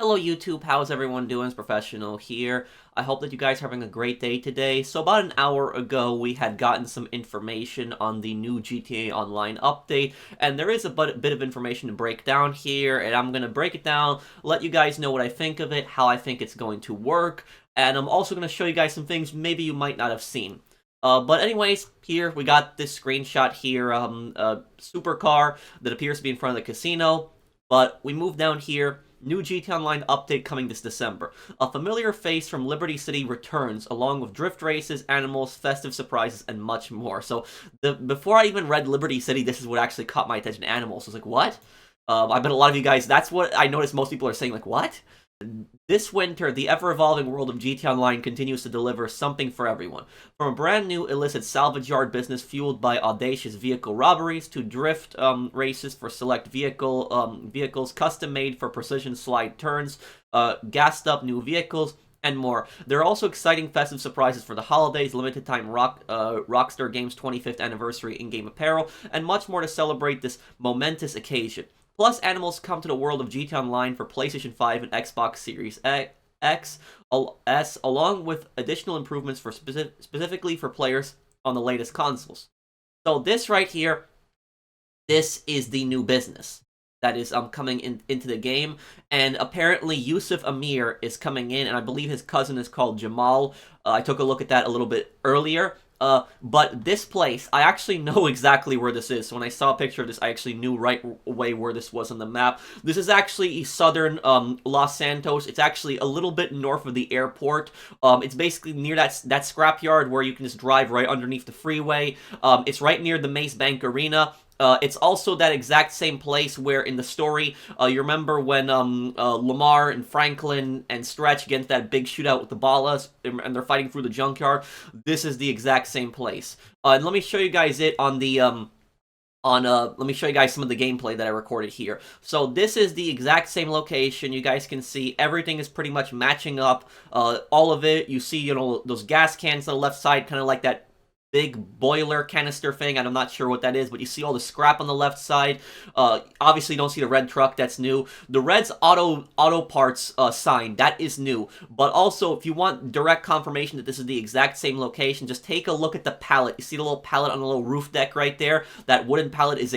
Hello YouTube, how's everyone doing? It's Professional here. I hope that you guys are having a great day today. So about an hour ago, we had gotten some information on the new GTA Online update, and there is a bit of information to break down here, and I'm going to break it down, let you guys know what I think of it, how I think it's going to work, and I'm also going to show you guys some things maybe you might not have seen. But anyways, here we got this screenshot here, a supercar that appears to be in front of the casino, but we move down here. New GTA Online update coming this December. A familiar face from Liberty City returns, along with drift races, animals, festive surprises, and much more. So, before I even read Liberty City, this is what actually caught my attention, animals. I was like, what? I bet a lot of you guys, that's what I noticed most people are saying, like, what? This winter, the ever-evolving world of GTA Online continues to deliver something for everyone. From a brand new illicit salvage yard business fueled by audacious vehicle robberies to drift races for select vehicles custom-made for precision slide turns, gassed-up new vehicles, and more. There are also exciting festive surprises for the holidays, limited-time Rockstar Games' 25th anniversary in-game apparel, and much more to celebrate this momentous occasion. Plus, animals come to the world of GTA Online for PlayStation 5 and Xbox Series X, S, along with additional improvements for specifically for players on the latest consoles. So this right here, this is the new business that is coming into the game, and apparently Yusuf Amir is coming in, and I believe his cousin is called Jamal. I took a look at that a little bit earlier. But this place, I actually know exactly where this is. So when I saw a picture of this, I actually knew right away where this was on the map. This is actually southern Los Santos. It's actually a little bit north of the airport. It's basically near that scrapyard where you can just drive right underneath the freeway. It's right near the Mace Bank Arena. It's also that exact same place where in the story, you remember when Lamar and Franklin and Stretch get into that big shootout with the Ballas, and they're fighting through the junkyard. This is the exact same place. And let me show you guys it on the let me show you guys some of the gameplay that I recorded here. So this is the exact same location. You guys can see everything is pretty much matching up. All of it. You see, you know, those gas cans on the left side, kind of like that big boiler canister thing, and I'm not sure what that is, but you see all the scrap on the left side. Obviously, you don't see the red truck, that's new. The red's auto parts sign, that is new. But also, if you want direct confirmation that this is the exact same location, just take a look at the pallet. You see the little pallet on the little roof deck right there? That wooden pallet is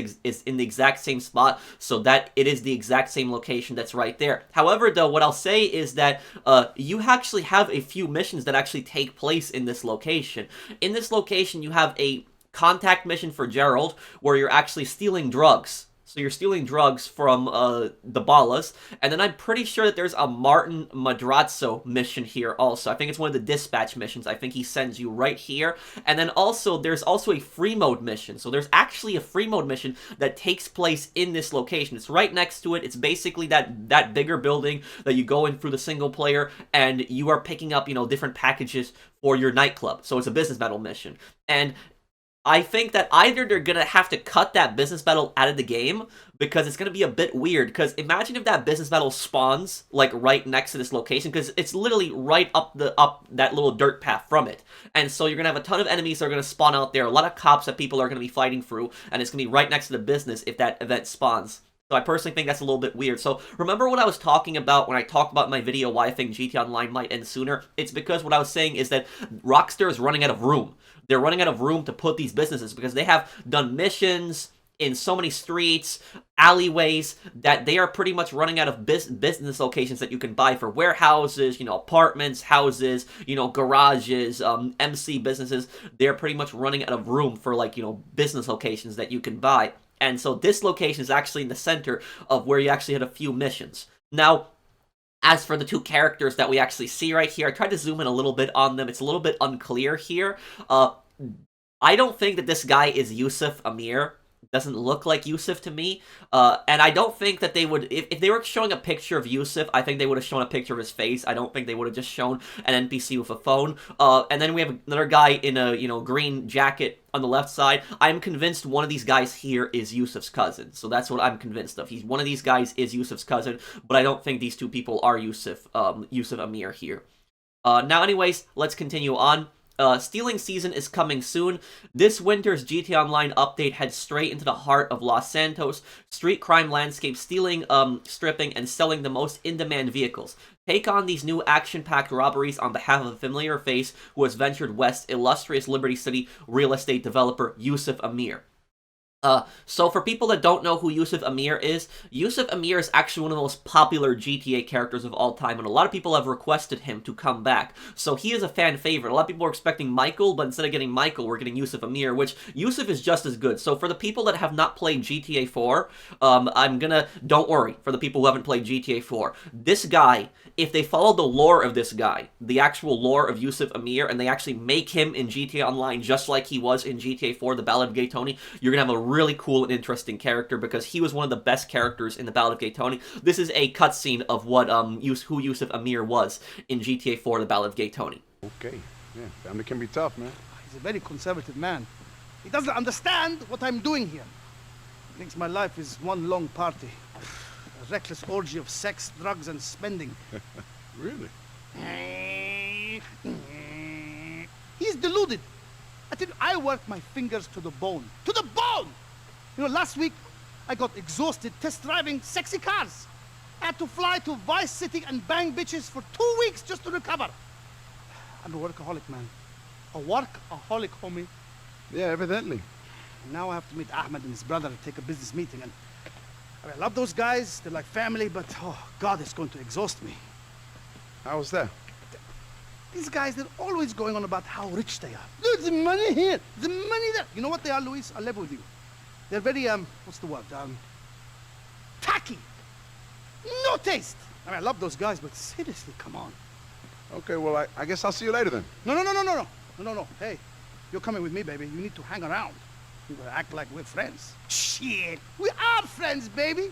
in the exact same spot, so that it is the exact same location that's right there. However, though, what I'll say is that you actually have a few missions that actually take place in this location. In this location, you have a contact mission for Gerald, where you're actually stealing drugs. So you're stealing drugs from the Ballas, and then I'm pretty sure that there's a Martin Madrazo mission here also. I think it's one of the dispatch missions. I think he sends you right here. And then also, there's also a free mode mission. So there's actually a free mode mission that takes place in this location. It's right next to it. It's basically that bigger building that you go in through the single player, and you are picking up, you know, different packages for your nightclub. So it's a business battle mission. And I think that either they're going to have to cut that business battle out of the game, because it's going to be a bit weird, because imagine if that business battle spawns, like, right next to this location, because it's literally right up that little dirt path from it. And so you're going to have a ton of enemies that are going to spawn out there, a lot of cops that people are going to be fighting through, and it's going to be right next to the business if that event spawns. So I personally think that's a little bit weird. So remember what I was talking about when I talked about in my video why I think GTA Online might end sooner? It's because what I was saying is that Rockstar is running out of room. They're running out of room to put these businesses, because they have done missions in so many streets, alleyways, that they are pretty much running out of business locations that you can buy for warehouses, you know, apartments, houses, you know, garages, MC businesses. They're pretty much running out of room for, like, you know, business locations that you can buy. And so this location is actually in the center of where you actually had a few missions. Now, as for the two characters that we actually see right here, I tried to zoom in a little bit on them. It's a little bit unclear here. I don't think that this guy is Yusuf Amir. Doesn't look like Yusuf to me, and I don't think that they would, if they were showing a picture of Yusuf, I think they would have shown a picture of his face. I don't think they would have just shown an NPC with a phone. And then we have another guy in a, you know, green jacket on the left side. I'm convinced one of these guys here is Yusuf's cousin, so that's what I'm convinced of. One of these guys is Yusuf's cousin, but I don't think these two people are Yusuf Amir here. Now, anyways, let's continue on. Stealing season is coming soon. This winter's GTA Online update heads straight into the heart of Los Santos, street crime landscape, stealing, stripping, and selling the most in-demand vehicles. Take on these new action-packed robberies on behalf of a familiar face who has ventured west, illustrious Liberty City real estate developer Yusuf Amir. So for people that don't know who Yusuf Amir is actually one of the most popular GTA characters of all time, and a lot of people have requested him to come back. So he is a fan favorite. A lot of people were expecting Michael, but instead of getting Michael, we're getting Yusuf Amir, which Yusuf is just as good. So for the people that have not played GTA 4, don't worry, for the people who haven't played GTA 4, this guy, if they follow the lore of this guy, the actual lore of Yusuf Amir, and they actually make him in GTA Online just like he was in GTA 4, the Ballad of Gay Tony, you're gonna have a really cool and interesting character, because he was one of the best characters in the Ballad of Gay Tony. This is a cutscene of what who Yusuf Amir was in GTA 4, the Ballad of Gay Tony. Okay, yeah, family can be tough, man. He's a very conservative man. He doesn't understand what I'm doing here. He thinks my life is one long party. A reckless orgy of sex, drugs, and spending. Really? He's deluded. I tell you, I work my fingers to the bone. To the bone! You know, last week, I got exhausted test driving sexy cars. I had to fly to Vice City and bang bitches for 2 weeks just to recover. I'm a workaholic, man. A workaholic, homie. Yeah, evidently. And now I have to meet Ahmed and his brother to take a business meeting. And I love those guys. They're like family, but oh, God, it's going to exhaust me. How was that? These guys, they're always going on about how rich they are. There's the money here, the money there. You know what they are, Luis? I'll level with you. They're very, what's the word? Tacky. No taste. I mean, I love those guys, but seriously, come on. Okay, well, I guess I'll see you later then. No. Hey, you're coming with me, baby. You need to hang around. You gotta act like we're friends. Shit, we are friends, baby.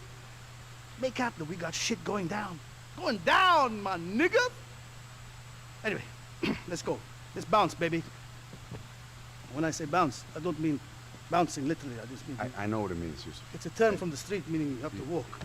Make out that we got shit going down. Going down, my nigga. Anyway, let's go. Let's bounce, baby. When I say bounce, I don't mean bouncing literally. I just mean... I know what it means, Yusuf. It's a term from the street, meaning you have to walk.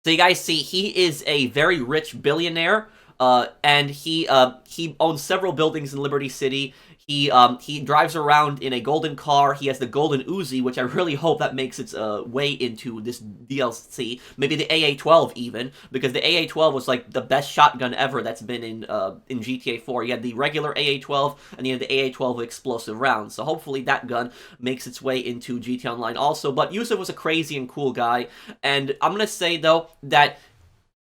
So you guys see, he is a very rich billionaire, and he owns several buildings in Liberty City. He drives around in a golden car. He has the golden Uzi, which I really hope that makes its way into this DLC. Maybe the AA-12 even, because the AA-12 was like the best shotgun ever that's been in GTA 4. You had the regular AA-12, and you had the AA-12 with explosive rounds. So hopefully that gun makes its way into GTA Online also. But Yusuf was a crazy and cool guy, and I'm gonna say though that,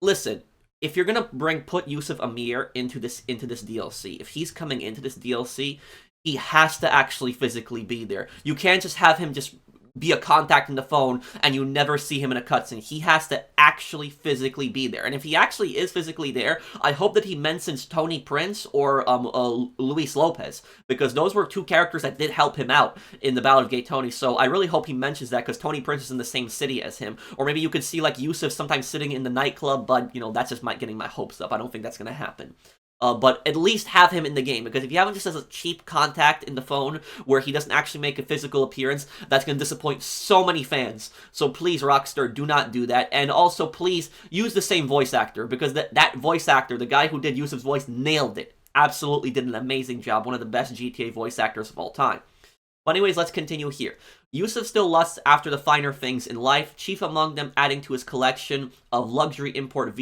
listen, if you're gonna put Yusuf Amir into this DLC, if he's coming into this DLC, he has to actually physically be there. You can't just have him just be a contact in the phone and you never see him in a cutscene. He has to actually physically be there. And if he actually is physically there, I hope that he mentions Tony Prince or Luis Lopez, because those were two characters that did help him out in the Ballad of Gay Tony. So I really hope he mentions that, because Tony Prince is in the same city as him. Or maybe you could see like Yusuf sometimes sitting in the nightclub, but you know, that's just getting my hopes up. I don't think that's gonna happen. But at least have him in the game, because if you have him just as a cheap contact in the phone where he doesn't actually make a physical appearance, that's going to disappoint so many fans. So please, Rockstar, do not do that. And also, please, use the same voice actor, because that voice actor, the guy who did Yusuf's voice, nailed it. Absolutely did an amazing job. One of the best GTA voice actors of all time. But anyways, let's continue here. Yusuf still lusts after the finer things in life, chief among them adding to his collection of luxury import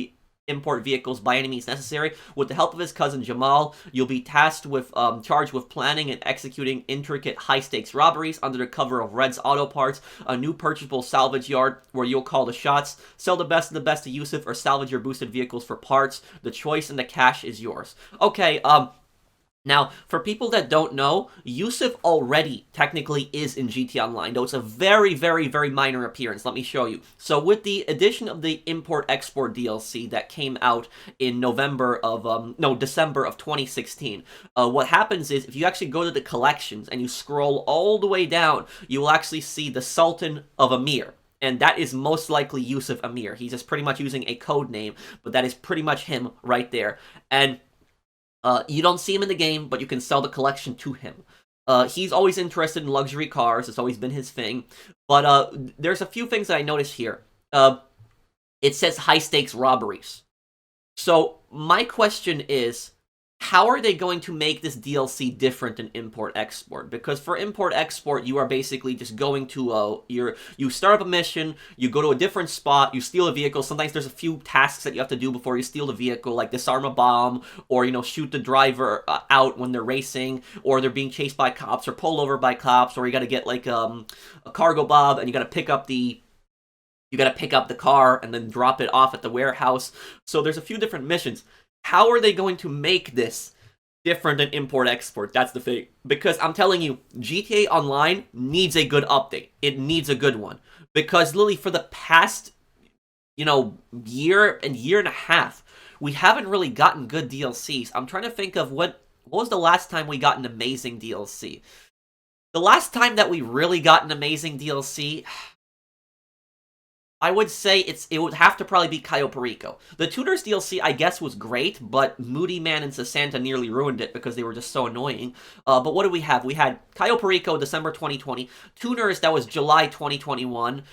vehicles by any means necessary. With the help of his cousin Jamal, you'll be tasked with charged with planning and executing intricate high-stakes robberies under the cover of Red's Auto Parts, a new purchasable salvage yard where you'll call the shots, sell the best of the best to Yusuf, or salvage your boosted vehicles for parts. The choice and the cash is yours. Okay, now, for people that don't know, Yusuf already technically is in GTA Online, though it's a very, very, very minor appearance. Let me show you. So with the addition of the Import-Export DLC that came out in December of 2016, what happens is, if you actually go to the collections and you scroll all the way down, you will actually see the Sultan of Amir. And that is most likely Yusuf Amir. He's just pretty much using a code name, but that is pretty much him right there. And you don't see him in the game, but you can sell the collection to him. He's always interested in luxury cars. It's always been his thing. But there's a few things that I noticed here. It says high-stakes robberies. So my question is, how are they going to make this DLC different than import-export? Because for import-export, you are basically just going to, you start up a mission, you go to a different spot, you steal a vehicle. Sometimes there's a few tasks that you have to do before you steal the vehicle, like disarm a bomb, or, shoot the driver out when they're racing, or they're being chased by cops, or pulled over by cops, or you gotta get, like, a cargo bob, and you gotta pick up the car and then drop it off at the warehouse. So there's a few different missions. How are they going to make this different than import-export? That's the thing. Because I'm telling you, GTA Online needs a good update. It needs a good one. Because, literally, for the past, year and a half, we haven't really gotten good DLCs. I'm trying to think of what was the last time we got an amazing DLC. The last time that we really got an amazing DLC, I would say it would have to probably be Cayo Perico. The Tuners DLC, I guess, was great, but Moody Man and Sasanta nearly ruined it because they were just so annoying. But what do we have? We had Cayo Perico, December 2020. Tuners, that was July 2021.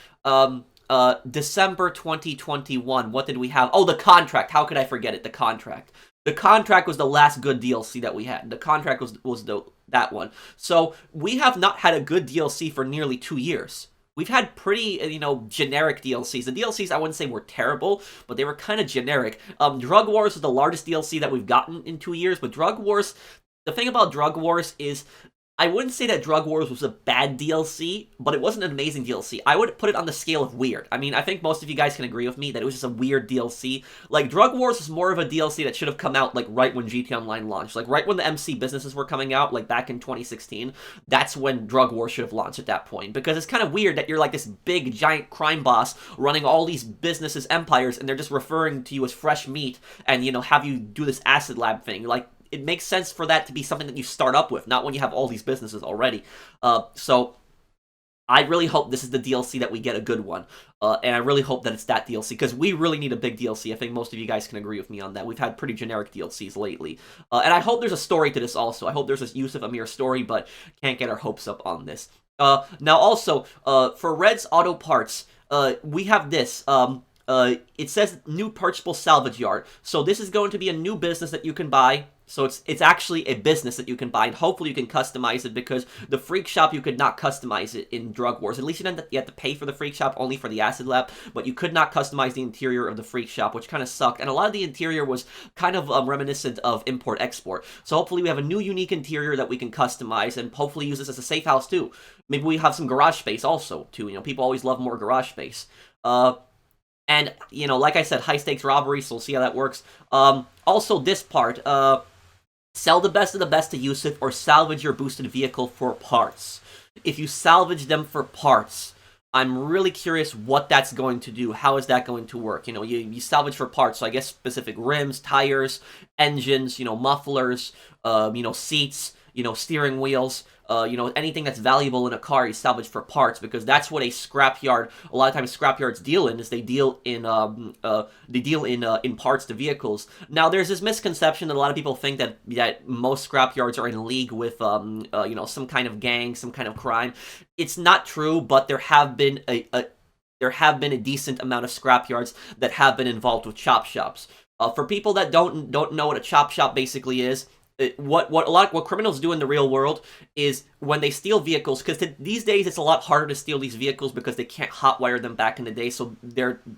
December 2021. What did we have? Oh, The Contract. How could I forget it? The Contract. The Contract was the last good DLC that we had. The Contract was that one. So we have not had a good DLC for nearly 2 years. We've had pretty, generic DLCs. The DLCs, I wouldn't say were terrible, but they were kind of generic. Drug Wars is the largest DLC that we've gotten in 2 years, but Drug Wars, the thing about Drug Wars is, I wouldn't say that Drug Wars was a bad DLC, but it wasn't an amazing DLC. I would put it on the scale of weird. I mean, I think most of you guys can agree with me that it was just a weird DLC. Like, Drug Wars is more of a DLC that should have come out, like, right when GTA Online launched. Like, right when the MC businesses were coming out, like, back in 2016, that's when Drug Wars should have launched at that point. Because it's kind of weird that you're, like, this big, giant crime boss running all these businesses, empires, and they're just referring to you as fresh meat and, have you do this acid lab thing. Like, it makes sense for that to be something that you start up with, not when you have all these businesses already. So I really hope this is the DLC that we get a good one. And I really hope that it's that DLC, because we really need a big DLC. I think most of you guys can agree with me on that. We've had pretty generic DLCs lately. And I hope there's a story to this also. I hope there's a Yusuf Amir story, but can't get our hopes up on this. Now also, for Red's Auto Parts, we have this. It says new purchasable salvage yard. So this is going to be a new business that you can buy. So it's actually a business that you can buy, and hopefully you can customize it, because the Freak Shop, you could not customize it in Drug Wars. At least you had to pay for the Freak Shop only for the Acid Lab, but you could not customize the interior of the Freak Shop, which kind of sucked. And a lot of the interior was kind of reminiscent of import-export. So hopefully we have a new unique interior that we can customize, and hopefully use this as a safe house too. Maybe we have some garage space also too. People always love more garage space. And, like I said, high-stakes robbery, so we'll see how that works. Also, this part, sell the best of the best to Yusuf, or salvage your boosted vehicle for parts. If you salvage them for parts, I'm really curious what that's going to do. How is that going to work? You salvage for parts, so I guess specific rims, tires, engines, mufflers, seats, steering wheels, anything that's valuable in a car, you salvage for parts, because that's what a scrapyard, a lot of times scrapyards deal in, is they deal in parts to vehicles. Now, there's this misconception that a lot of people think that most scrapyards are in league with, some kind of gang, some kind of crime. It's not true, but there have been a decent amount of scrapyards that have been involved with chop shops. For people that don't know what a chop shop basically is, what criminals do in the real world is when they steal vehicles, because these days it's a lot harder to steal these vehicles because they can't hotwire them back in the day. So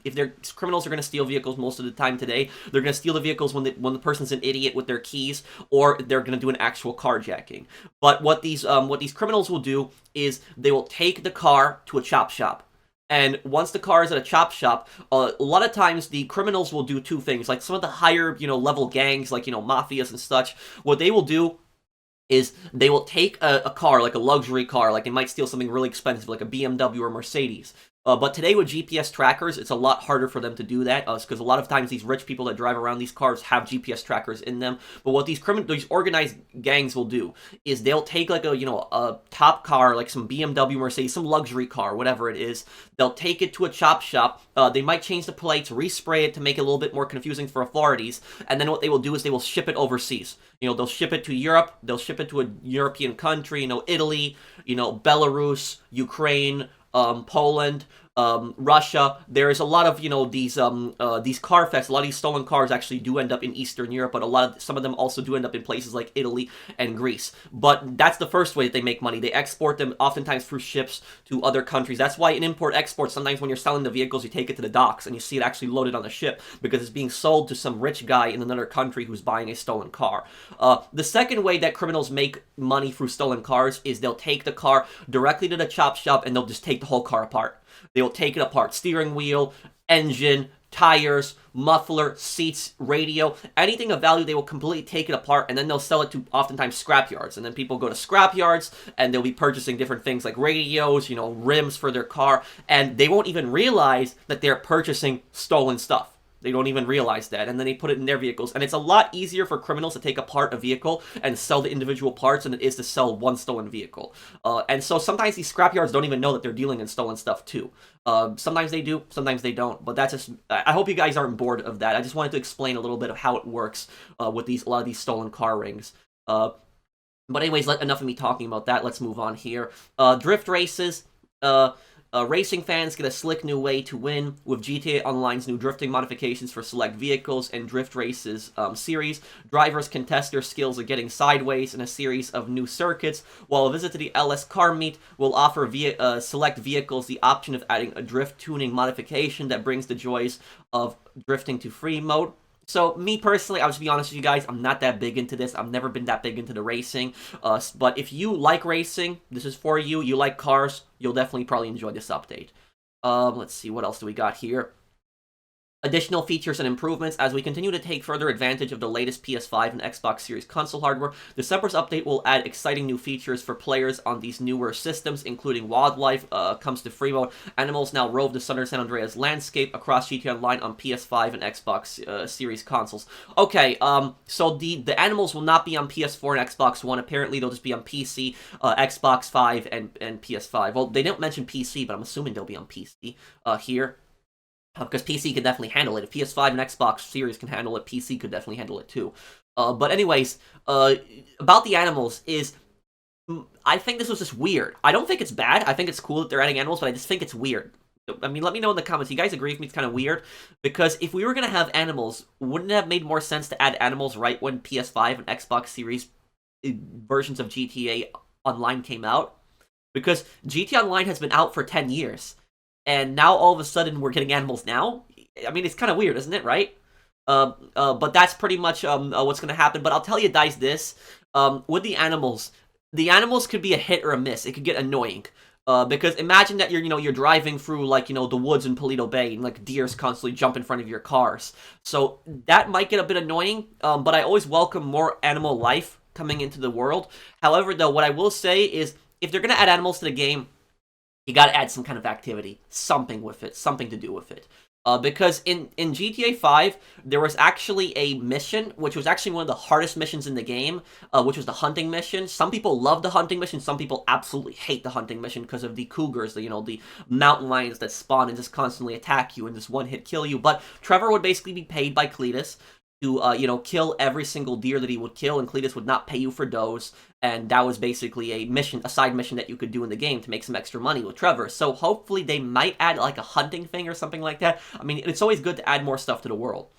if criminals are going to steal vehicles most of the time today, they're going to steal the vehicles when the person's an idiot with their keys, or they're going to do an actual carjacking. But what these criminals will do is they will take the car to a chop shop. And once the car is at a chop shop, a lot of times the criminals will do two things. Like some of the higher, level gangs, like, mafias and such, what they will do is they will take a car, like a luxury car, like they might steal something really expensive, like a BMW or Mercedes. But today with GPS trackers, it's a lot harder for them to do that, because a lot of times these rich people that drive around these cars have GPS trackers in them. But what these organized gangs will do is they'll take like a top car, like some BMW, Mercedes, some luxury car, whatever it is. They'll take it to a chop shop. They might change the plates, respray it to make it a little bit more confusing for authorities. And then what they will do is they will ship it overseas. They'll ship it to Europe. They'll ship it to a European country, Italy, Belarus, Ukraine, Poland, Russia. There's a lot of, these car thefts. A lot of these stolen cars actually do end up in Eastern Europe, but some of them also do end up in places like Italy and Greece. But that's the first way that they make money. They export them oftentimes through ships to other countries. That's why in import-export, sometimes when you're selling the vehicles, you take it to the docks and you see it actually loaded on the ship because it's being sold to some rich guy in another country who's buying a stolen car. The second way that criminals make money through stolen cars is they'll take the car directly to the chop shop and they'll just take the whole car apart. They will take it apart. Steering wheel, engine, tires, muffler, seats, radio, anything of value, they will completely take it apart, and then they'll sell it to oftentimes scrap yards. And then people go to scrap yards, and they'll be purchasing different things like radios, rims for their car, and they won't even realize that they're purchasing stolen stuff. They don't even realize that, and then they put it in their vehicles. And it's a lot easier for criminals to take apart a vehicle and sell the individual parts than it is to sell one stolen vehicle. And so sometimes these scrapyards don't even know that they're dealing in stolen stuff too. Sometimes they do, sometimes they don't. But that's just, I hope you guys aren't bored of that. I just wanted to explain a little bit of how it works with a lot of these stolen car rings. But anyways, enough of me talking about that. Let's move on here. Drift races. Racing fans get a slick new way to win with GTA Online's new drifting modifications for select vehicles and Drift Races series. Drivers can test their skills at getting sideways in a series of new circuits, while a visit to the LS Car Meet will offer select vehicles the option of adding a drift tuning modification that brings the joys of drifting to free mode. So, me personally, I'll just be honest with you guys, I'm not that big into this. I've never been that big into the racing. But if you like racing, this is for you. You like cars, you'll definitely probably enjoy this update. Let's see, what else do we got here? Additional features and improvements. As we continue to take further advantage of the latest PS5 and Xbox Series console hardware, December's update will add exciting new features for players on these newer systems, including wildlife comes to free mode. Animals now rove the Southern San Andreas landscape across GTA Online on PS5 and Xbox Series consoles. Okay, so the animals will not be on PS4 and Xbox One. Apparently, they'll just be on PC, Xbox 5, and PS5. Well, they didn't mention PC, but I'm assuming they'll be on PC here. Because PC can definitely handle it. If PS5 and Xbox Series can handle it, PC could definitely handle it too. But anyways, about the animals is, I think this was just weird. I don't think it's bad. I think it's cool that they're adding animals, but I just think it's weird. I mean, let me know in the comments. You guys agree with me? It's kind of weird. Because if we were going to have animals, wouldn't it have made more sense to add animals right when PS5 and Xbox Series versions of GTA Online came out? Because GTA Online has been out for 10 years. And now all of a sudden we're getting animals now? I mean, it's kind of weird, isn't it, right? But that's pretty much what's going to happen. But I'll tell you guys this. With the animals could be a hit or a miss. It could get annoying. Because imagine that you're driving through, the woods in Paleto Bay and, deers constantly jump in front of your cars. So that might get a bit annoying, but I always welcome more animal life coming into the world. However, though, what I will say is if they're going to add animals to the game, you gotta add some kind of activity, something with it, something to do with it. Because in GTA 5, there was actually a mission, which was actually one of the hardest missions in the game, which was the hunting mission. Some people love the hunting mission, some people absolutely hate the hunting mission because of the cougars, the mountain lions that spawn and just constantly attack you and just one-hit kill you. But Trevor would basically be paid by Cletus to, kill every single deer that he would kill, and Cletus would not pay you for those, and that was basically a side mission that you could do in the game to make some extra money with Trevor. So hopefully they might add, a hunting thing or something like that. I mean, it's always good to add more stuff to the world.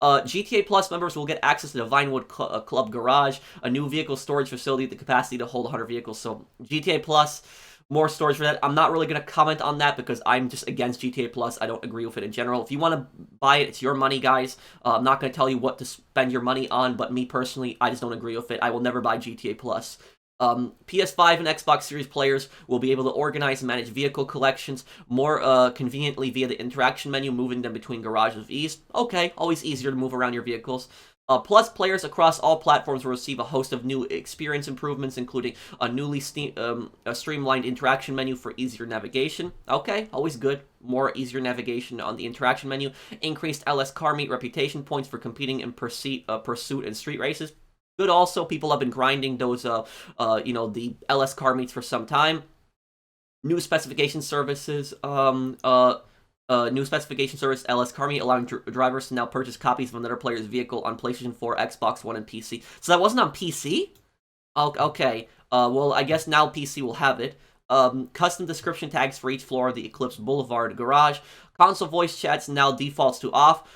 GTA Plus members will get access to the Vinewood Club Garage, a new vehicle storage facility with the capacity to hold 100 vehicles. So GTA Plus, more storage for that. I'm not really going to comment on that because I'm just against GTA Plus. I don't agree with it in general. If you want to buy it, it's your money, guys. I'm not going to tell you what to spend your money on, but me personally, I just don't agree with it. I will never buy GTA Plus. PS5 and Xbox Series players will be able to organize and manage vehicle collections more conveniently via the interaction menu, moving them between garages with ease. Okay, always easier to move around your vehicles. Plus, players across all platforms will receive a host of new experience improvements, including a newly streamlined interaction menu for easier navigation. Okay, always good. More easier navigation on the interaction menu. Increased LS Car Meet reputation points for competing in pursuit and street races. Good also. People have been grinding those, the LS Car Meets for some time. New specification services, new specification service LS Car Meet, allowing drivers to now purchase copies of another player's vehicle on PlayStation 4, Xbox One, and PC. So that wasn't on PC? Okay. Well, I guess now PC will have it. custom description tags for each floor of the Eclipse Boulevard garage. Console voice chats now defaults to off.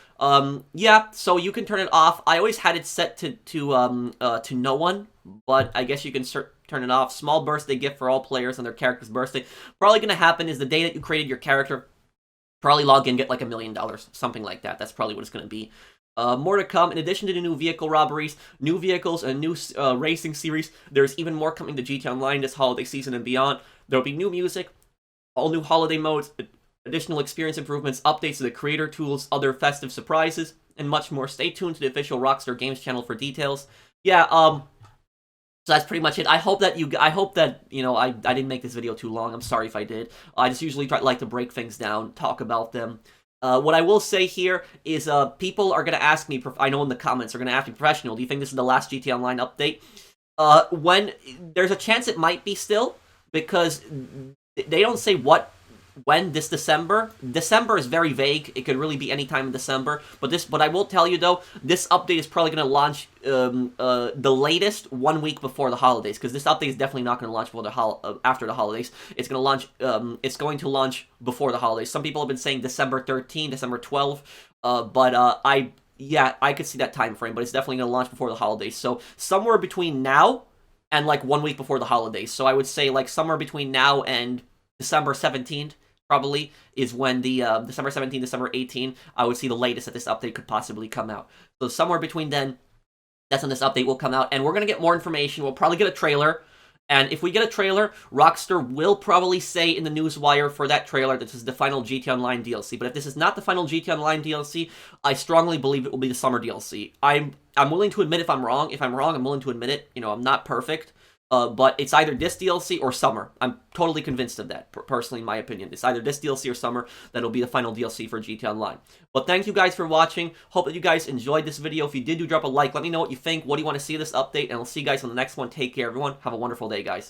Yeah, so you can turn it off. I always had it set to no one, but I guess you can turn it off. Small birthday gift for all players on their character's birthday. Probably gonna happen is the day that you created your character, probably log in, get like $1 million, something like that. That's probably what it's gonna be. More to come. In addition to the new vehicle robberies, new vehicles, and new racing series, there's even more coming to GT Online this holiday season and beyond. There'll be new music, all new holiday modes, additional experience improvements, updates to the creator tools, other festive surprises, and much more. Stay tuned to the official Rockstar Games channel for details. Yeah, so that's pretty much it. I hope that I didn't make this video too long. I'm sorry if I did. I just usually like to break things down, talk about them. What I will say here is people are going to ask me, I know in the comments, are going to ask me, Professional, do you think this is the last GT Online update? When there's a chance it might be still, because they don't say when this December. December is very vague. It could really be any time in December. But I will tell you though, this update is probably going to launch the latest 1 week before the holidays, because this update is definitely not going to launch after the holidays. It's going to launch. It's going to launch before the holidays. Some people have been saying December 13, December 12, yeah, I could see that time frame, but it's definitely going to launch before the holidays. So somewhere between now and like 1 week before the holidays. So I would say like somewhere between now and December 17th probably is when the December 17th, December 18th, I would see the latest that this update could possibly come out. So somewhere between then, that's when this update will come out, and we're going to get more information. We'll probably get a trailer, and if we get a trailer, Rockstar will probably say in the newswire for that trailer that this is the final GT Online DLC. But if this is not the final GT Online DLC, I strongly believe it will be the summer DLC. I'm willing to admit if I'm wrong. If I'm wrong, I'm willing to admit it. You know, I'm not perfect. But it's either this DLC or summer. I'm totally convinced of that, personally, in my opinion. It's either this DLC or summer that'll be the final DLC for GT Online. But thank you guys for watching. Hope that you guys enjoyed this video. If you did, do drop a like. Let me know what you think. What do you want to see of this update? And I'll see you guys on the next one. Take care, everyone. Have a wonderful day, guys.